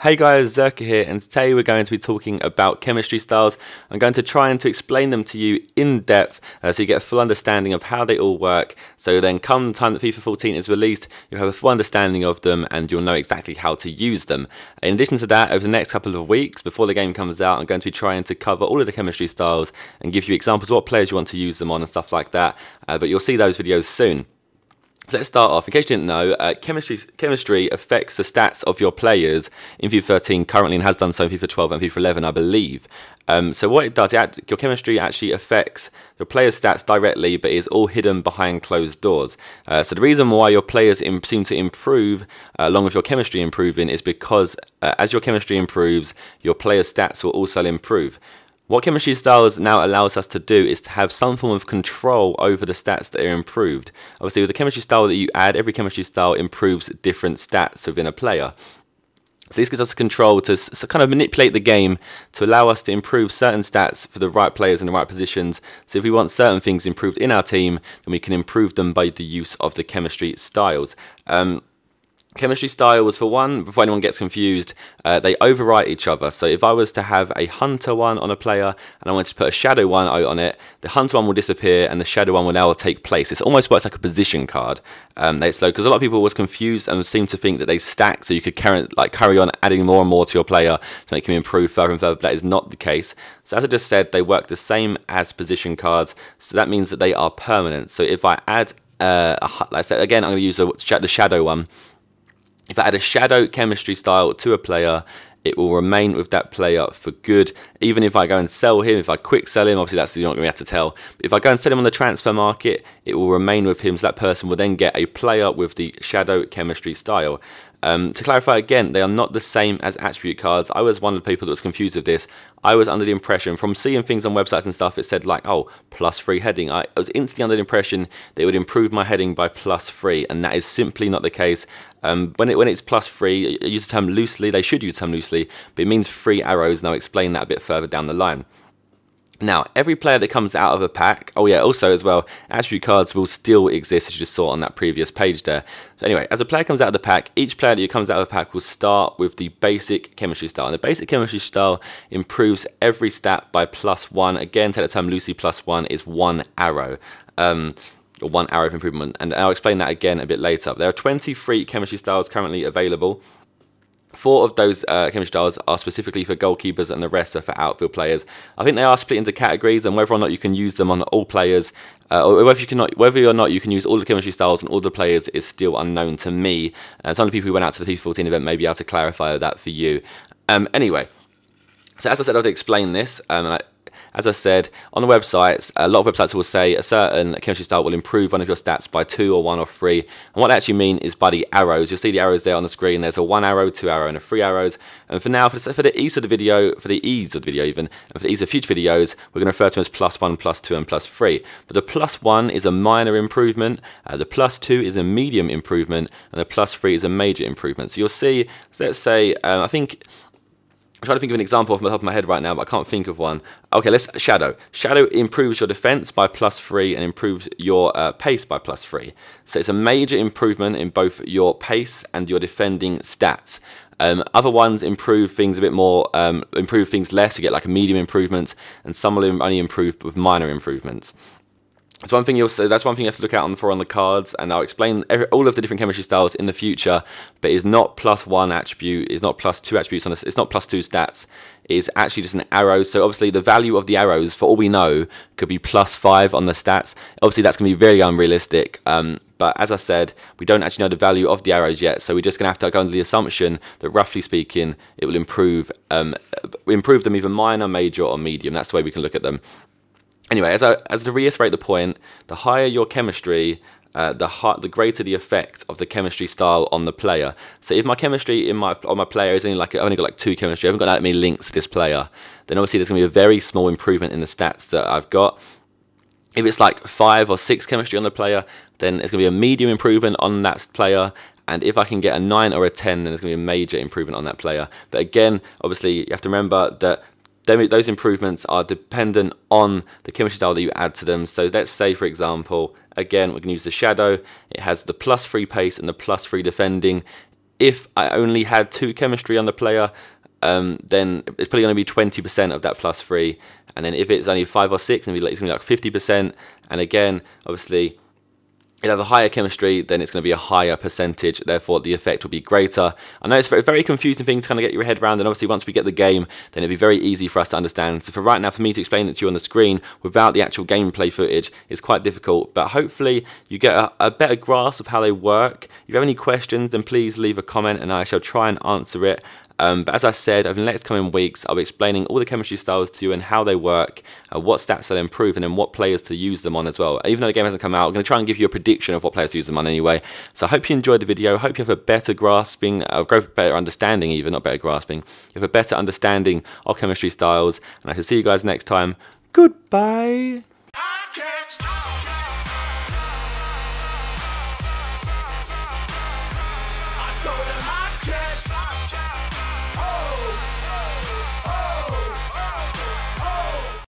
Hey guys, Zerkaa here, and today we're going to be talking about chemistry styles. I'm going to try and to explain them to you in depth so you get a full understanding of how they all work. So then come the time that FIFA 14 is released, you'll have a full understanding of them and you'll know exactly how to use them. In addition to that, over the next couple of weeks before the game comes out, I'm going to be trying to cover all of the chemistry styles and give you examples of what players you want to use them on and stuff like that. But you'll see those videos soon. So let's start off. In case you didn't know, chemistry affects the stats of your players in FIFA 13 currently, and has done so in FIFA 12 and FIFA 11, I believe. So what it does, your chemistry actually affects your players' stats directly, but is all hidden behind closed doors. So the reason why your players seem to improve along with your chemistry improving is because as your chemistry improves, your players' stats will also improve. What chemistry styles now allows us to do is to have some form of control over the stats that are improved. Obviously, with the chemistry style that you add, every chemistry style improves different stats within a player. So this gives us control to kind of manipulate the game to allow us to improve certain stats for the right players in the right positions. So if we want certain things improved in our team, then we can improve them by the use of the chemistry styles. Chemistry styles, for one, before anyone gets confused, they overwrite each other. So if I was to have a hunter one on a player and I wanted to put a shadow one out on it, the hunter one will disappear and the shadow one will now take place. It almost works like a position card. Because a lot of people was confused and seem to think that they stack, so you could carry on adding more and more to your player to make him improve further and further. But that is not the case. So as I just said, they work the same as position cards. So that means that they are permanent. So if I add, like I said, again, I'm going to use the shadow one. If I add a shadow chemistry style to a player, it will remain with that player for good. Even if I go and sell him, if I quick sell him, obviously that's you're not going to have to tell. But if I go and sell him on the transfer market, it will remain with him. So that person will then get a player with the shadow chemistry style. To clarify again, they are not the same as attribute cards. I was one of the people that was confused with this. I was under the impression, from seeing things on websites and stuff, it said like, oh, +3 heading. I was instantly under the impression that it would improve my heading by +3, and that is simply not the case. When it's +3, I use the term loosely. They should use the term loosely, but it means 3 arrows, and I'll explain that a bit further down the line. Now, every player that comes out of a pack, oh yeah, also as well, attribute cards will still exist, as you just saw on that previous page there. So anyway, as a player comes out of the pack, each player that comes out of the pack will start with the basic chemistry style. And the basic chemistry style improves every stat by +1. Again, take the term loosely, +1 is 1 arrow. Or 1 arrow of improvement. And I'll explain that again a bit later. There are 23 chemistry styles currently available. 4 of those chemistry styles are specifically for goalkeepers and the rest are for outfield players. I think they are split into categories, and whether or not you can use them on all players, or whether or not you can use all the chemistry styles on all the players is still unknown to me. Some of the people who went out to the FIFA 14 event may be able to clarify that for you. Anyway, so as I said, I'll explain this. As I said, on the websites, a lot of websites will say a certain chemistry style will improve one of your stats by 2 or 1 or 3. And what they actually mean is by the arrows. You'll see the arrows there on the screen. There's a 1 arrow, 2 arrow, and a 3 arrows. And for now, for the ease of the video, and for the ease of future videos, we're going to refer to them as +1, +2, and +3. But the +1 is a minor improvement, the +2 is a medium improvement, and the +3 is a major improvement. So you'll see, so let's say, I'm trying to think of an example off the top of my head right now, but I can't think of one. Okay, let's Shadow. Shadow improves your defense by +3 and improves your pace by +3. So it's a major improvement in both your pace and your defending stats. Other ones improve things a bit more, improve things less. You get like a medium improvement, and some will only improve with minor improvements. That's one thing you have to look out for on the cards, and I'll explain all of the different chemistry styles in the future. But it's not +1 attribute, it's not +2 attributes on this, it's not +2 stats. It's actually just an arrow. So obviously the value of the arrows, for all we know, could be +5 on the stats. Obviously that's going to be very unrealistic. But as I said, we don't actually know the value of the arrows yet, so we're just going to have to go under the assumption that, roughly speaking, it will improve them either minor, major, or medium. That's the way we can look at them. Anyway, as to reiterate the point, the higher your chemistry, the greater the effect of the chemistry style on the player. So if my chemistry on my player is I've only got like 2 chemistry, I haven't got that many links to this player, then obviously there's going to be a very small improvement in the stats that I've got. If it's like 5 or 6 chemistry on the player, then it's going to be a medium improvement on that player. And if I can get a 9 or a 10, then there's going to be a major improvement on that player. But again, obviously, you have to remember that those improvements are dependent on the chemistry style that you add to them. So let's say, for example, again, we can use the Shadow. It has the +3 pace and the +3 defending. if I only had 2 chemistry on the player, then it's probably going to be 20% of that +3. And then if it's only 5 or 6, it's going to be like 50%. And again, obviously, if you have a higher chemistry, then it's going to be a higher percentage, therefore the effect will be greater. I know it's a very confusing thing to kind of get your head around, and obviously once we get the game, then it'll be very easy for us to understand. So for right now, for me to explain it to you on the screen without the actual gameplay footage is quite difficult, but hopefully you get a better grasp of how they work. If you have any questions, then please leave a comment and I shall try and answer it. But as I said, over the next coming weeks, I'll be explaining all the chemistry styles to you and how they work, what stats they'll improve, and then what players to use them on as well. Even though the game hasn't come out, I'm going to try and give you a prediction of what players to use them on anyway. So I hope you enjoyed the video. I hope you have a better grasping, better understanding even, not better grasping. You have a better understanding of chemistry styles, and I shall see you guys next time. Goodbye! I can't stop.